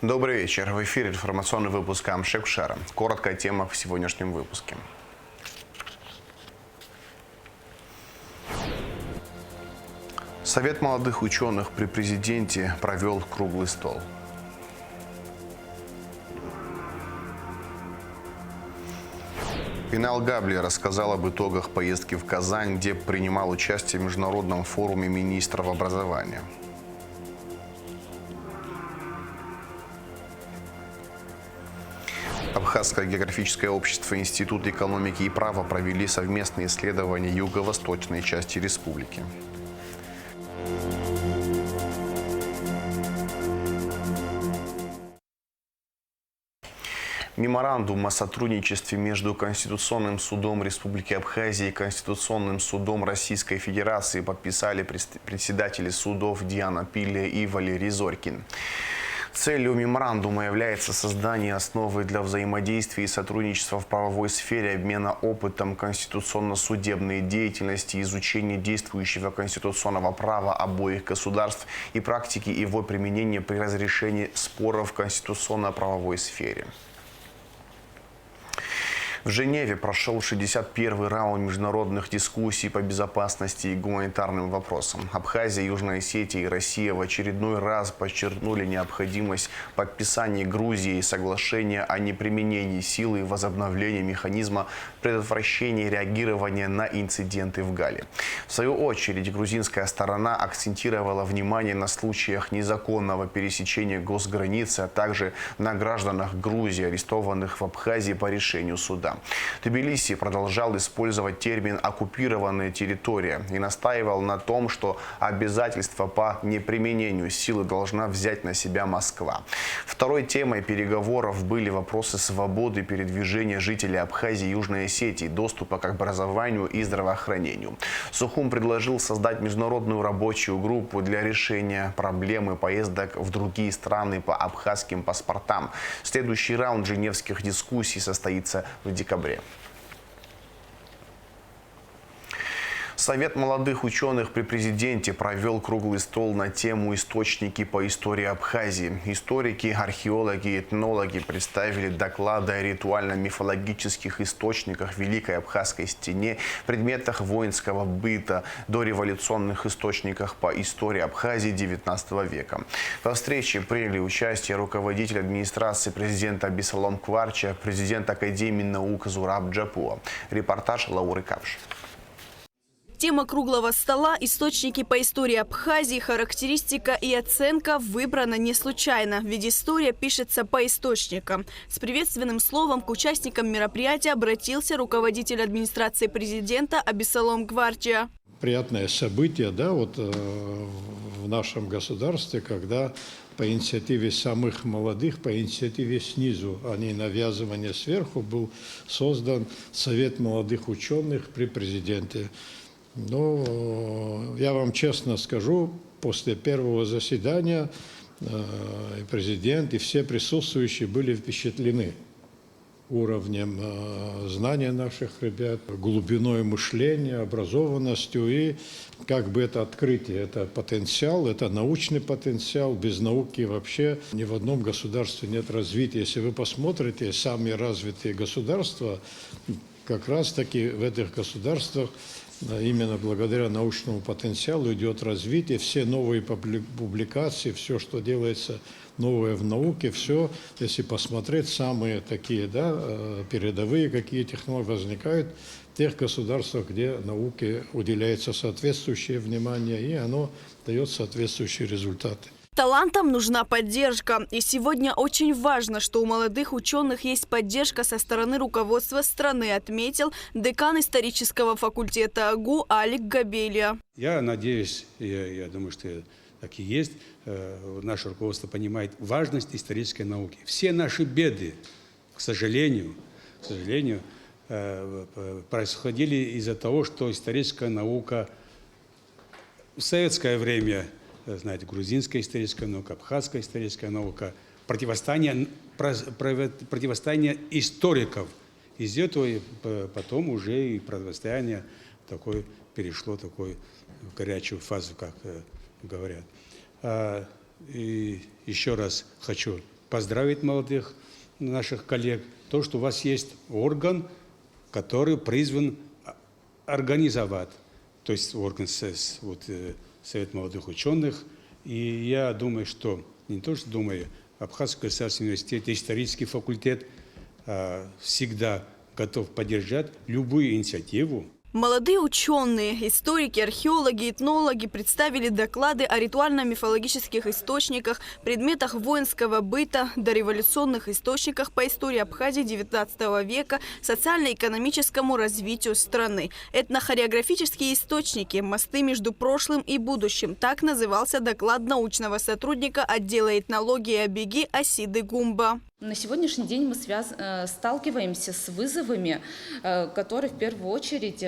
Добрый вечер. В эфире информационный выпуск Амшекшара. Коротко о темах в сегодняшнем выпуске. Совет молодых ученых при президенте провел круглый стол. Пинал Габли рассказал об итогах поездки в Казань, где принимал участие в международном форуме министров образования. Абхазское географическое общество, Институт экономики и права провели совместные исследования юго-восточной части республики. Меморандум о сотрудничестве между Конституционным судом Республики Абхазия и Конституционным судом Российской Федерации подписали председатели судов Диана Пилля и Валерий Зорькин. Целью меморандума является создание основы для взаимодействия и сотрудничества в правовой сфере, обмена опытом конституционно-судебной деятельности, изучения действующего конституционного права обоих государств и практики его применения при разрешении споров в конституционно-правовой сфере. В Женеве прошел 61-й раунд международных дискуссий по безопасности и гуманитарным вопросам. Абхазия, Южная Осетия и Россия в очередной раз подчеркнули необходимость подписания Грузией соглашения о неприменении силы и возобновлении механизма предотвращения и реагирования на инциденты в Гале. В свою очередь, грузинская сторона акцентировала внимание на случаях незаконного пересечения госграницы, а также на гражданах Грузии, арестованных в Абхазии по решению суда. Тбилиси продолжал использовать термин «оккупированная территория» и настаивал на том, что обязательства по неприменению силы должна взять на себя Москва. Второй темой переговоров были вопросы свободы передвижения жителей Абхазии и Южной Осетии, доступа к образованию и здравоохранению. Сухум предложил создать международную рабочую группу для решения проблемы поездок в другие страны по абхазским паспортам. Следующий раунд женевских дискуссий состоится в декабре. Совет молодых ученых при президенте провел круглый стол на тему «Источники по истории Абхазии». Историки, археологи и этнологи представили доклады о ритуально-мифологических источниках Великой Абхазской стене, предметах воинского быта, дореволюционных источниках по истории Абхазии XIX века. Во встрече приняли участие руководитель администрации президента Абисалом Кварча, президент Академии наук Зураб Джапуа. Репортаж Лауры Кавш. Тема круглого стола «Источники по истории Абхазии. Характеристика и оценка» выбрана не случайно, ведь история пишется по источникам. С приветственным словом к участникам мероприятия обратился руководитель администрации президента Абисалом Кварча. Приятное событие, в нашем государстве, когда по инициативе самых молодых, по инициативе снизу, а не навязывания сверху, был создан Совет молодых ученых при президенте. Но я вам честно скажу, после первого заседания и президент, и все присутствующие были впечатлены уровнем знания наших ребят, глубиной мышления, образованностью. И это открытие, это потенциал, это научный потенциал. Без науки вообще ни в одном государстве нет развития. Если вы посмотрите, самые развитые государства, как раз-таки в этих государствах именно благодаря научному потенциалу идет развитие, все новые публикации, все, что делается новое в науке, все, если посмотреть, самые такие, передовые какие технологии возникают в тех государствах, где науке уделяется соответствующее внимание, и оно дает соответствующие результаты. Талантам нужна поддержка. И сегодня очень важно, что у молодых ученых есть поддержка со стороны руководства страны, отметил декан исторического факультета АГУ Алик Габелия. Я надеюсь, я думаю, что так и есть, наше руководство понимает важность исторической науки. Все наши беды, к сожалению, происходили из-за того, что историческая наука в советское время, знаете, грузинская историческая наука, абхазская историческая наука, противостояние историков. Из этого потом уже и противостояние перешло в горячую фазу, как говорят. И еще раз хочу поздравить молодых наших коллег, то, что у вас есть орган, который призван организовать, то есть орган СЭС, Совет молодых ученых. И я думаю, что, не то что думаю, Абхазский государственный университет, исторический факультет всегда готов поддержать любую инициативу. Молодые ученые, историки, археологи, этнологи представили доклады о ритуально-мифологических источниках, предметах воинского быта, дореволюционных источниках по истории Абхазии XIX века, социально-экономическому развитию страны. Этнохореографические источники, мосты между прошлым и будущим. Так назывался доклад научного сотрудника отдела этнологии и обеги Асиды Гумба. На сегодняшний день мы сталкиваемся с вызовами, которые в первую очередь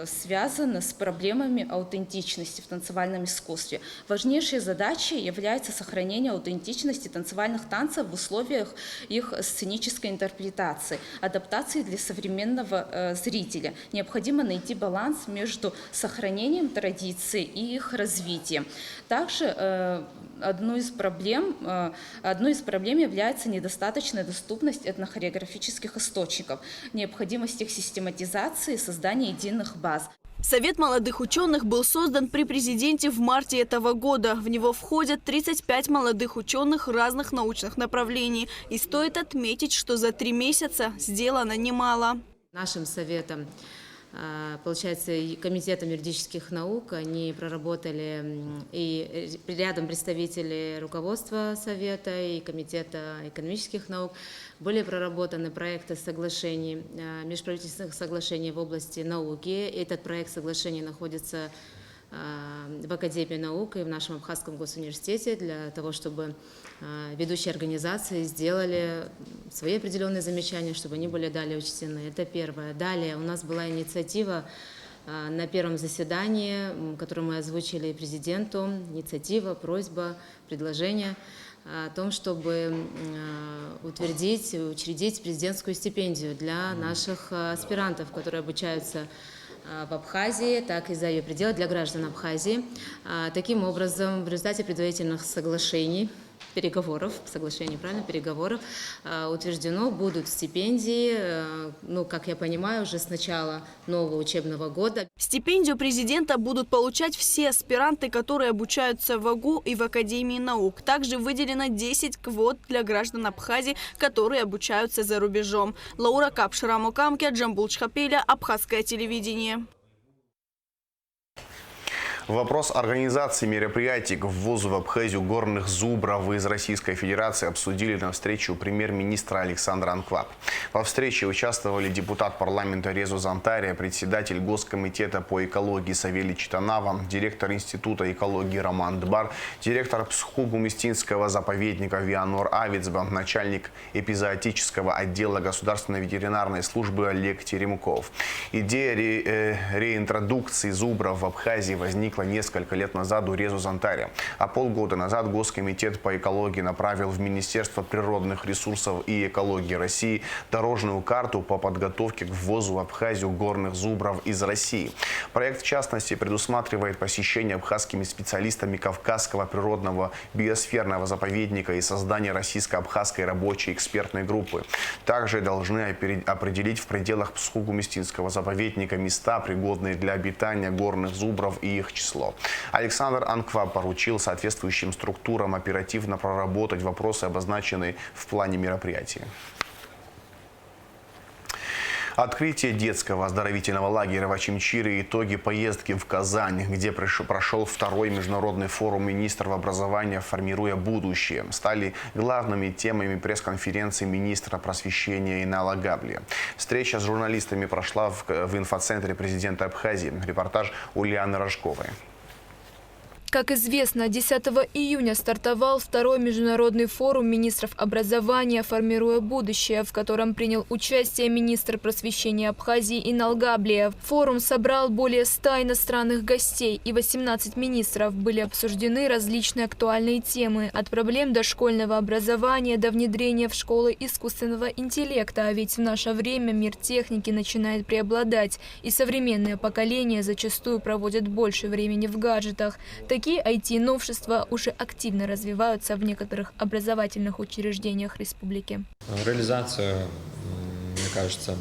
связаны с проблемами аутентичности в танцевальном искусстве. Важнейшей задачей является сохранение аутентичности танцевальных танцев в условиях их сценической интерпретации, адаптации для современного зрителя. Необходимо найти баланс между сохранением традиций и их развитием. Также одной из проблем является недостаточная доступность этнохореографических источников, необходимость их систематизации и создания единых баз. Совет молодых ученых был создан при президенте в марте этого года. В него входят 35 молодых ученых разных научных направлений. И стоит отметить, что за 3 месяца сделано немало. Нашим советом, получается, и Комитетом юридических наук, они проработали, и рядом представители руководства Совета и Комитета экономических наук, были проработаны проекты соглашений, межправительственных соглашений в области науки. Этот проект соглашений находится в Академии наук и в нашем Абхазском госуниверситете для того, чтобы ведущие организации сделали свои определенные замечания, чтобы они были далее учтены. Это первое. Далее у нас была инициатива на первом заседании, которую мы озвучили президенту, инициатива, просьба, предложение о том, чтобы учредить президентскую стипендию для наших аспирантов, которые обучаются в Абхазии, так и за ее пределы, для граждан Абхазии. Таким образом, в результате предварительных соглашений, переговоров утверждено, будут стипендии, как я понимаю, уже с начала нового учебного года. Стипендию президента будут получать все аспиранты, которые обучаются в АГУ и в Академии наук. Также выделено 10 квот для граждан Абхазии, которые обучаются за рубежом. Лаура Капшира Мукамке, Джамбул Чхапеля, Абхазское телевидение. Вопрос организации мероприятий к ввозу в Абхазию горных зубров из Российской Федерации обсудили на встрече у премьер-министра Александра Анкваб. Во встрече участвовали депутат парламента Резо Зантария, председатель Госкомитета по экологии Савелий Читанава, директор Института экологии Роман Дбар, директор Псху-Гумистинского заповедника Вианор Авицба, начальник эпизоотического отдела Государственной ветеринарной службы Олег Теремков. Идея реинтродукции зубров в Абхазии возникла несколько лет назад у Резо Зантария, а полгода назад Госкомитет по экологии направил в Министерство природных ресурсов и экологии России дорожную карту по подготовке к ввозу в Абхазию горных зубров из России. Проект, в частности, предусматривает посещение абхазскими специалистами Кавказского природного биосферного заповедника и создание российско-абхазской рабочей экспертной группы. Также должны определить в пределах Псху-Гумистинского заповедника места, пригодные для обитания горных зубров и их число. Александр Анкваб поручил соответствующим структурам оперативно проработать вопросы, обозначенные в плане мероприятия. Открытие детского оздоровительного лагеря в Очимчире и итоги поездки в Казань, где прошел второй международный форум министров образования «Формируя будущее», стали главными темами пресс-конференции министра просвещения Инала Габлия. Встреча с журналистами прошла в инфоцентре президента Абхазии. Репортаж Ульяны Рожковой. Как известно, 10 июня стартовал второй международный форум министров образования «Формируя будущее», в котором принял участие министр просвещения Абхазии Инал Габлия. Форум собрал более 100 иностранных гостей и 18 министров. Были обсуждены различные актуальные темы, от проблем дошкольного образования до внедрения в школы искусственного интеллекта. А ведь в наше время мир техники начинает преобладать, и современное поколение зачастую проводит больше времени в гаджетах. Такие IT-новшества уже активно развиваются в некоторых образовательных учреждениях республики. Реализация, мне кажется,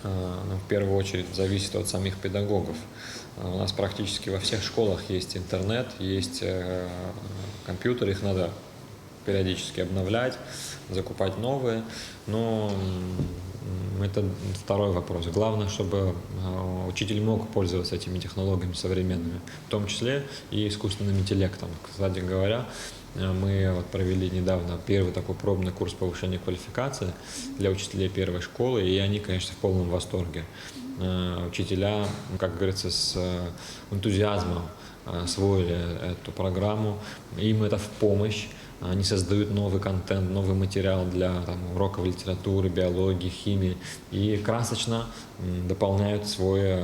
в первую очередь зависит от самих педагогов. У нас практически во всех школах есть интернет, есть компьютеры, их надо периодически обновлять, закупать новые. Но это второй вопрос. Главное, чтобы учитель мог пользоваться этими технологиями современными, в том числе и искусственным интеллектом. Кстати говоря, мы вот провели недавно первый такой пробный курс повышения квалификации для учителей первой школы, и они, конечно, в полном восторге. Учителя, как говорится, с энтузиазмом освоили эту программу, им это в помощь. Они создают новый контент, новый материал для уроков литературы, биологии, химии и красочно дополняют свой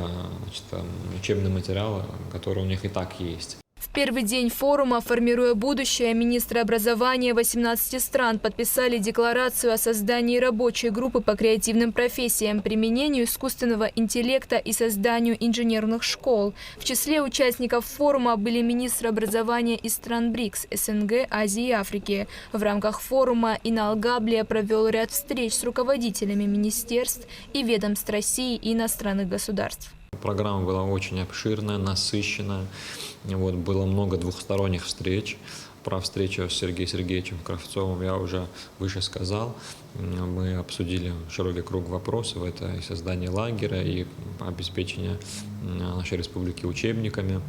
учебный материал, который у них и так есть. В первый день форума «Формируя будущее» министры образования 18 стран подписали декларацию о создании рабочей группы по креативным профессиям, применению искусственного интеллекта и созданию инженерных школ. В числе участников форума были министры образования из стран БРИКС, СНГ, Азии и Африки. В рамках форума Инал Габлия провел ряд встреч с руководителями министерств и ведомств России и иностранных государств. Программа была очень обширная, насыщенная. Было много двухсторонних встреч. Про встречу с Сергеем Сергеевичем Кравцовым я уже выше сказал. Мы обсудили широкий круг вопросов. Это и создание лагеря, и обеспечение нашей республики учебниками,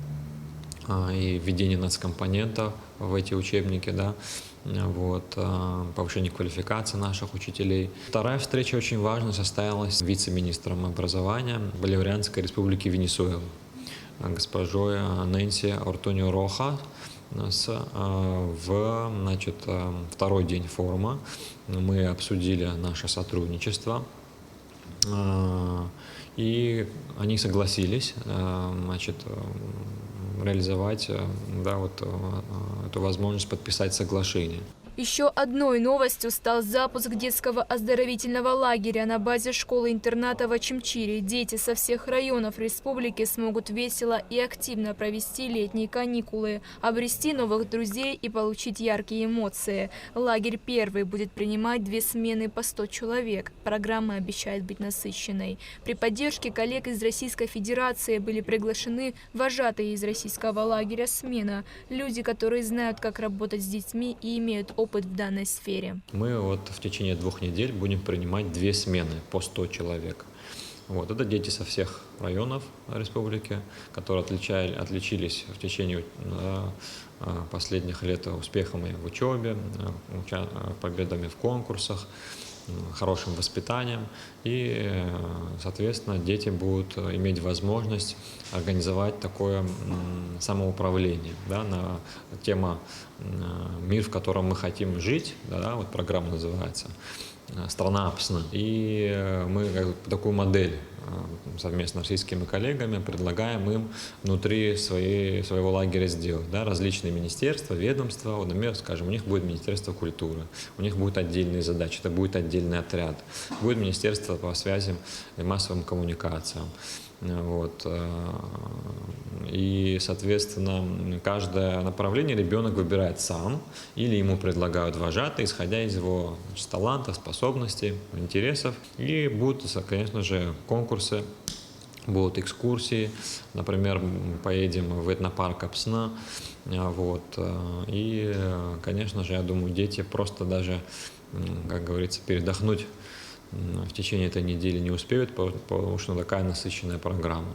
и введение нацкомпонентов в эти учебники, да. Повышение квалификации наших учителей. Вторая встреча очень важная состоялась с вице-министром образования Боливарианской республики Венесуэлы, госпожой Нэнси Ортунио Роха. Второй день форума мы обсудили наше сотрудничество, и они согласились реализовать эту возможность подписать соглашение. Еще одной новостью стал запуск детского оздоровительного лагеря на базе школы-интерната в Очимчире. Дети со всех районов республики смогут весело и активно провести летние каникулы, обрести новых друзей и получить яркие эмоции. Лагерь первый будет принимать 2 смены по 100 человек. Программа обещает быть насыщенной. При поддержке коллег из Российской Федерации были приглашены вожатые из российского лагеря «Смена», люди, которые знают, как работать с детьми и имеют опыт в данной сфере. Мы в течение 2 недель будем принимать 2 смены по 100 человек. Это дети со всех районов республики, которые отличились в течение последних лет успехами в учебе, победами в конкурсах, хорошим воспитанием. И, соответственно, дети будут иметь возможность организовать такое самоуправление, да, на тему «Мир, в котором мы хотим жить», программа называется «Страна АПСНА». И мы такую модель совместно с российскими коллегами предлагаем им внутри своего лагеря сделать. Да, различные министерства, ведомства. Например, скажем, у них будет Министерство культуры, у них будут отдельные задачи, это будет отдельный отряд. Будет Министерство по связям и массовым коммуникациям. И, соответственно, каждое направление ребенок выбирает сам или ему предлагают вожатые, исходя из его талантов, способностей, интересов. И будут, конечно же, конкурсы, будут экскурсии. Например, поедем в этнопарк АПСНА. И, конечно же, я думаю, дети просто даже, как говорится, передохнуть в течение этой недели не успеют, потому что такая насыщенная программа.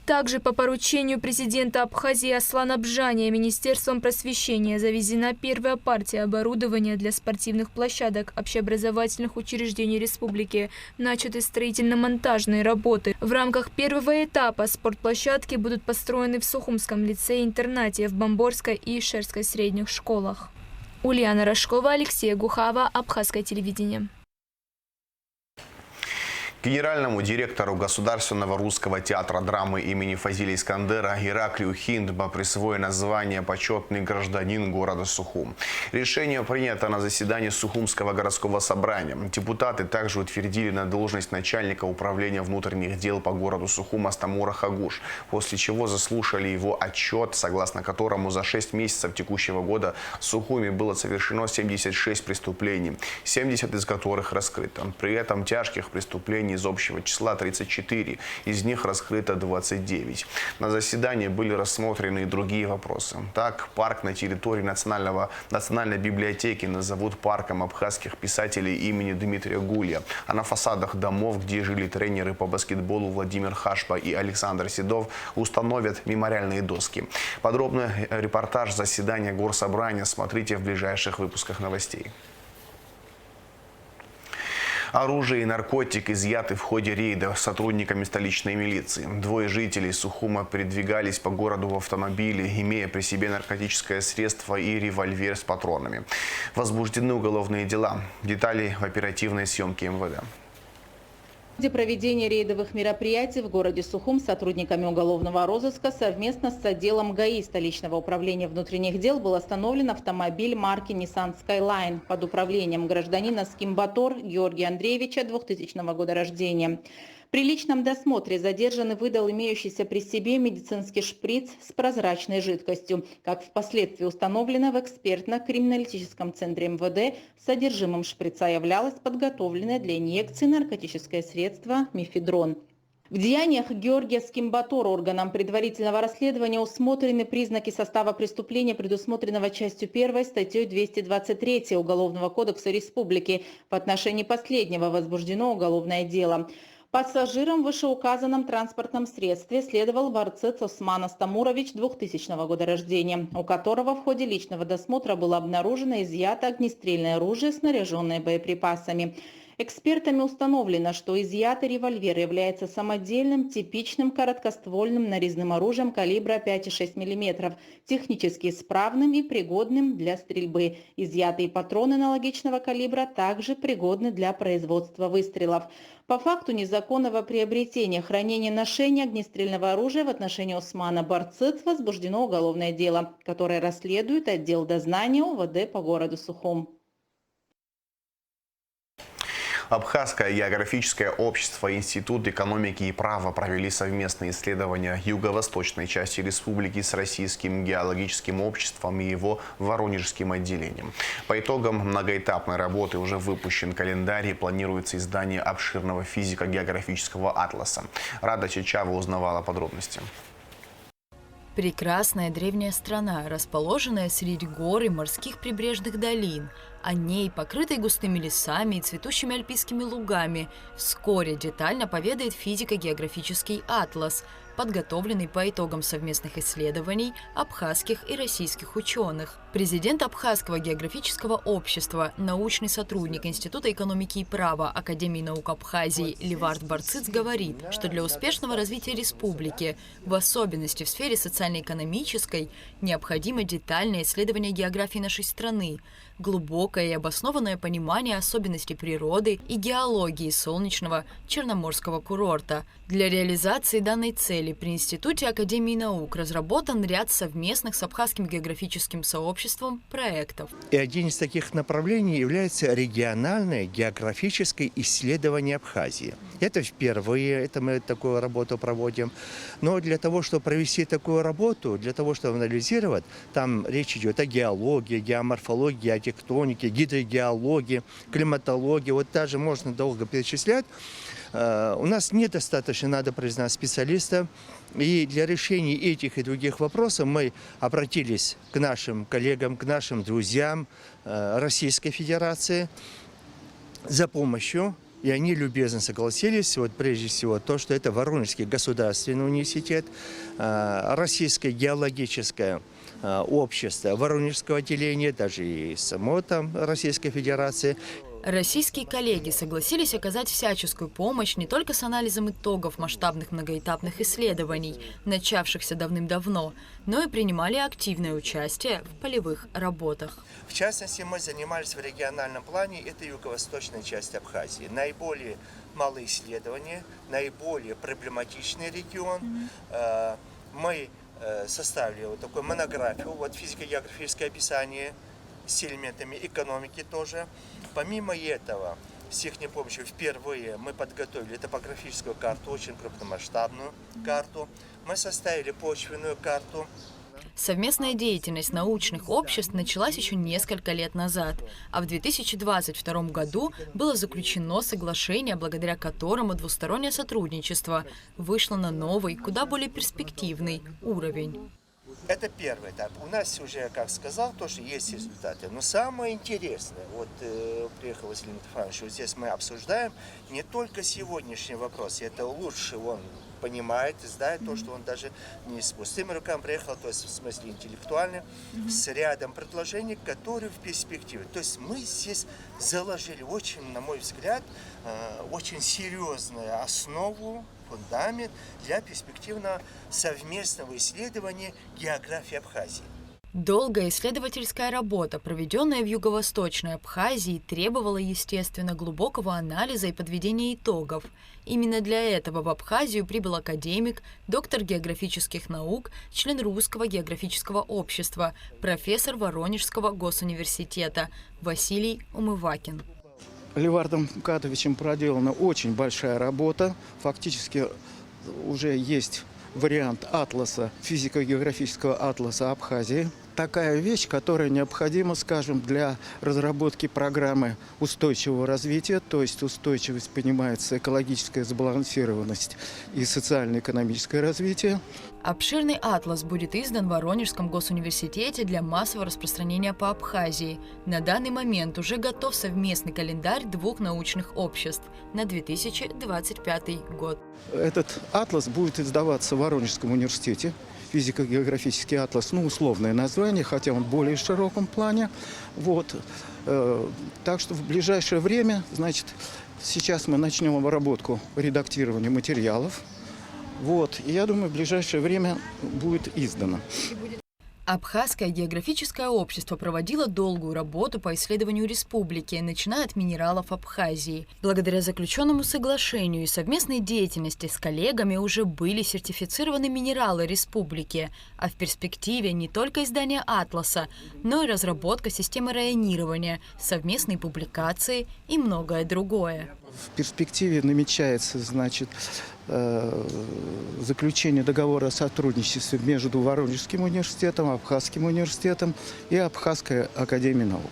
Также по поручению президента Абхазии Аслана Бжания Министерством просвещения завезена первая партия оборудования для спортивных площадок общеобразовательных учреждений республики. Начаты строительно-монтажные работы. В рамках первого этапа спортплощадки будут построены в Сухумском лицее-интернате, в Бомборской и Ишерской средних школах. Ульяна Рожкова, Алексей Гухава, Абхазское телевидение. Генеральному директору Государственного русского театра драмы имени Фазилия Искандера Ираклию Хиндба присвоено звание «Почетный гражданин города Сухум». Решение принято на заседании Сухумского городского собрания. Депутаты также утвердили на должность начальника управления внутренних дел по городу Сухум Астамура Хагуш, после чего заслушали его отчет, согласно которому за 6 месяцев текущего года в Сухуме было совершено 76 преступлений, 70 из которых раскрыто. При этом тяжких преступлений из общего числа 34, из них раскрыто 29. На заседании были рассмотрены и другие вопросы. Так, парк на территории Национальной библиотеки назовут парком абхазских писателей имени Дмитрия Гулья, а на фасадах домов, где жили тренеры по баскетболу Владимир Хашпа и Александр Седов, установят мемориальные доски. Подробный репортаж заседания Горсобрания смотрите в ближайших выпусках новостей. Оружие и наркотик изъяты в ходе рейда сотрудниками столичной милиции. Двое жителей Сухума передвигались по городу в автомобиле, имея при себе наркотическое средство и револьвер с патронами. Возбуждены уголовные дела. Детали в оперативной съемке МВД. В ходе проведения рейдовых мероприятий в городе Сухум сотрудниками уголовного розыска совместно с отделом ГАИ столичного управления внутренних дел был остановлен автомобиль марки Nissan Skyline под управлением гражданина Скимбатор Георгия Андреевича 2000 года рождения. При личном досмотре задержанный выдал имеющийся при себе медицинский шприц с прозрачной жидкостью. Как впоследствии установлено в экспертно-криминалистическом центре МВД, содержимым шприца являлось подготовленное для инъекции наркотическое средство мефедрон. В деяниях Георгия Скимбатора органам предварительного расследования усмотрены признаки состава преступления, предусмотренного частью 1 статьей 223 Уголовного кодекса Республики. В отношении последнего возбуждено уголовное дело. Пассажиром в вышеуказанном транспортном средстве следовал Барцец Осман Астамурович 2000 года рождения, у которого в ходе личного досмотра было обнаружено изъято огнестрельное оружие, снаряженное боеприпасами. Экспертами установлено, что изъятый револьвер является самодельным, типичным короткоствольным нарезным оружием калибра 5,6 мм, технически исправным и пригодным для стрельбы. Изъятые патроны аналогичного калибра также пригодны для производства выстрелов. По факту незаконного приобретения, хранения, ношения огнестрельного оружия в отношении Османа Барцец возбуждено уголовное дело, которое расследует отдел дознания УВД по городу Сухум. Абхазское географическое общество и Институт экономики и права провели совместные исследования юго-восточной части республики с Российским геологическим обществом и его Воронежским отделением. По итогам многоэтапной работы уже выпущен календарь и планируется издание обширного физико-географического атласа. Рада Чичава узнавала подробности. Прекрасная древняя страна, расположенная среди гор и морских прибрежных долин. О ней, покрытой густыми лесами и цветущими альпийскими лугами, вскоре детально поведает физико-географический атлас, подготовленный по итогам совместных исследований абхазских и российских ученых. Президент Абхазского географического общества, научный сотрудник Института экономики и права Академии наук Абхазии Левард Барцыц говорит, что для успешного развития республики, в особенности в сфере социально-экономической, необходимо детальное исследование географии нашей страны, глубокое и обоснованное понимание особенностей природы и геологии солнечного Черноморского курорта. Для реализации данной цели при Институте Академии наук разработан ряд совместных с Абхазским географическим сообществом проектов. И один из таких направлений является региональное географическое исследование Абхазии. Это впервые, мы такую работу проводим. Но для того, чтобы провести такую работу, для того, чтобы анализировать, там речь идет о геологии, геоморфологии, о тектонике, гидрогеологии, климатологии. Вот даже можно долго перечислять. У нас недостаточно, надо признать, специалистов. И для решения этих и других вопросов мы обратились к нашим коллегам, к нашим друзьям Российской Федерации за помощью. И они любезно согласились, вот прежде всего, то, что это Воронежский государственный университет, Российское геологическое обществ Воронежского отделения, даже и само там Российской Федерации. Российские коллеги согласились оказать всяческую помощь не только с анализом итогов масштабных многоэтапных исследований, начавшихся давным-давно, но и принимали активное участие в полевых работах. В частности, мы занимались в региональном плане, это юго-восточная часть Абхазии. Наиболее малые исследования, наиболее проблематичный регион. Мы составили вот такую монографию, вот физико-географическое описание с элементами экономики тоже. Помимо этого, с их помощью впервые мы подготовили топографическую карту, очень крупномасштабную карту. Мы составили почвенную карту. Совместная деятельность научных обществ началась еще несколько лет назад, а в 2022 году было заключено соглашение, благодаря которому двустороннее сотрудничество вышло на новый, куда более перспективный уровень. Это первый этап. У нас уже, как сказал, тоже есть результаты. Но самое интересное, вот приехал Василий Митрофанович, вот здесь мы обсуждаем не только сегодняшний вопрос, это лучше он понимает, знает то, что он даже не с пустыми руками приехал, то есть в смысле интеллектуально, с рядом предложений, которые в перспективе. То есть мы здесь заложили очень, на мой взгляд, очень серьезную основу, фундамент для перспективного совместного исследования географии Абхазии. Долгая исследовательская работа, проведенная в Юго-Восточной Абхазии, требовала, естественно, глубокого анализа и подведения итогов. Именно для этого в Абхазию прибыл академик, доктор географических наук, член Русского географического общества, профессор Воронежского госуниверситета Василий Умывакин. Левардом Катовичем проделана очень большая работа. Фактически уже есть вариант атласа, физико-географического атласа Абхазии. Такая вещь, которая необходима, скажем, для разработки программы устойчивого развития, то есть устойчивость понимается экологическая сбалансированность и социально-экономическое развитие. Обширный атлас будет издан в Воронежском госуниверситете для массового распространения по Абхазии. На данный момент уже готов совместный календарь двух научных обществ на 2025 год. Этот атлас будет издаваться в Воронежском университете. Физико-географический атлас, условное название, хотя он в более широком плане. Вот. Так что в ближайшее время, значит, сейчас мы начнем обработку, редактирование материалов. Вот. И я думаю, в ближайшее время будет издано. Абхазское географическое общество проводило долгую работу по исследованию республики, начиная от минералов Абхазии. Благодаря заключенному соглашению и совместной деятельности с коллегами уже были сертифицированы минералы республики, а в перспективе не только издание атласа, но и разработка системы районирования, совместные публикации и многое другое. В перспективе намечается, значит, заключение договора о сотрудничестве между Воронежским университетом, Абхазским университетом и Абхазской академией наук.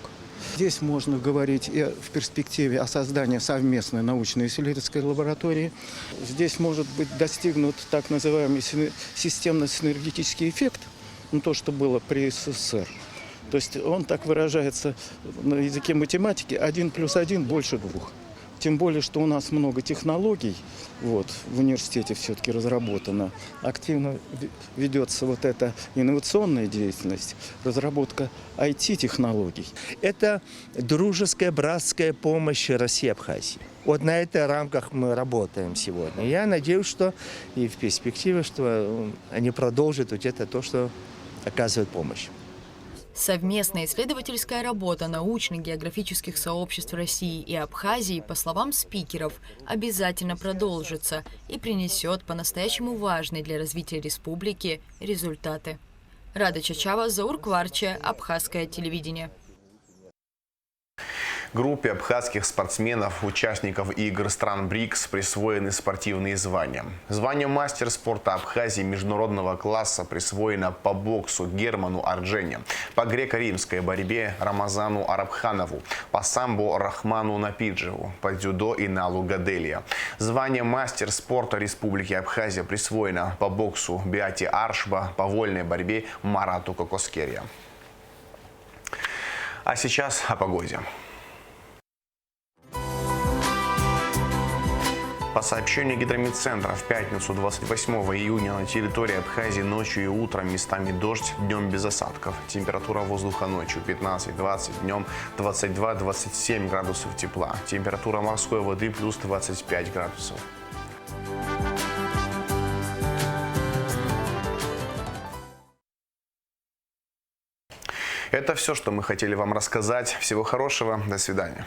Здесь можно говорить и в перспективе о создании совместной научно-исследовательской лаборатории. Здесь может быть достигнут так называемый системно-синергетический эффект, то, что было при СССР. То есть он так выражается на языке математики: 1 + 1 больше 2. Тем более, что у нас много технологий, в университете все-таки разработано. Активно ведется вот эта инновационная деятельность, разработка IT-технологий. Это дружеская, братская помощь России и Абхазии. Вот на этих рамках мы работаем сегодня. Я надеюсь, что и в перспективе, что они продолжат где-то то, что оказывает помощь. Совместная исследовательская работа научных географических сообществ России и Абхазии, по словам спикеров, обязательно продолжится и принесет по-настоящему важные для развития республики результаты. Рада Чачава, Заур Кварча, Абхазское телевидение. Группе абхазских спортсменов, участников игр стран БРИКС, присвоены спортивные звания. Звание мастер спорта Абхазии международного класса присвоено по боксу Герману Арджене, по греко-римской борьбе Рамазану Арабханову, по самбо Рахману Напиджеву, по дзюдо Иналу Гаделья. Звание мастер спорта Республики Абхазия присвоено по боксу Биати Аршба, по вольной борьбе Марату Кокоскерия. А сейчас о погоде. По сообщению Гидрометцентра, в пятницу 28 июня на территории Абхазии ночью и утром местами дождь, днем без осадков. Температура воздуха ночью 15-20, днем 22-27 градусов тепла. Температура морской воды плюс 25 градусов. Это все, что мы хотели вам рассказать. Всего хорошего. До свидания.